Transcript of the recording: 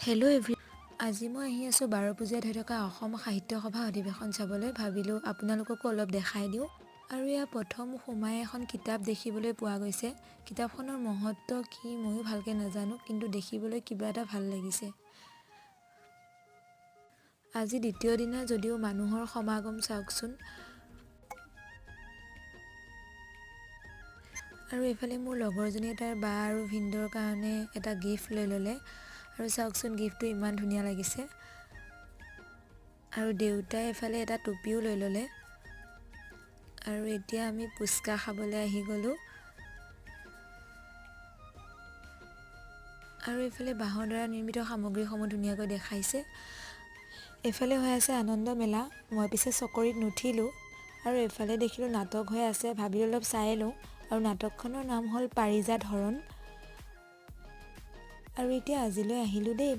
Hello' আজি মই আহি আছোঁ বাৰপূজীয়াত হৈ থকা অসম সাহিত্য সভা অধিৱেশন চাবলৈ। ভাবিলোঁ আপোনালোককো অলপ দেখাই দিওঁ। আৰু ইয়াৰ প্ৰথম সোমাই এখন কিতাপ দেখিবলৈ পোৱা গৈছে। কিতাপখনৰ মহত্ব কি ময়ো ভালকৈ নাজানো, কিন্তু দেখিবলৈ কিবা এটা ভাল লাগিছে। আজি দ্বিতীয় দিনা যদিও মানুহৰ সমাগম চাওকচোন। আৰু এইফালে মোৰ লগৰজনীয়ে তাৰ বা আৰু ভিনদেউৰ কাৰণে এটা গিফ্ট লৈ ল'লে। আৰু চাওকচোন গিফ্টটো ইমান ধুনীয়া লাগিছে। আৰু দেউতাই এফালে এটা টুপিও লৈ ল'লে। আৰু এতিয়া আমি পুচকা খাবলৈ আহি গ'লোঁ। আৰু এইফালে বাঁহৰ দ্বাৰা নিৰ্মিত সামগ্ৰীসমূহ ধুনীয়াকৈ দেখাইছে। এইফালে হৈ আছে আনন্দ মেলা। মই পিছে চকৰিত নুঠিলোঁ। আৰু এইফালে দেখিলোঁ নাটক হৈ আছে, ভাবিলোঁ অলপ চাই লওঁ। আৰু নাটকখনৰ নাম হ'ল পাৰিজাত হৰণ। আৰু এতিয়া আজিলৈ আহিলোঁ দেই।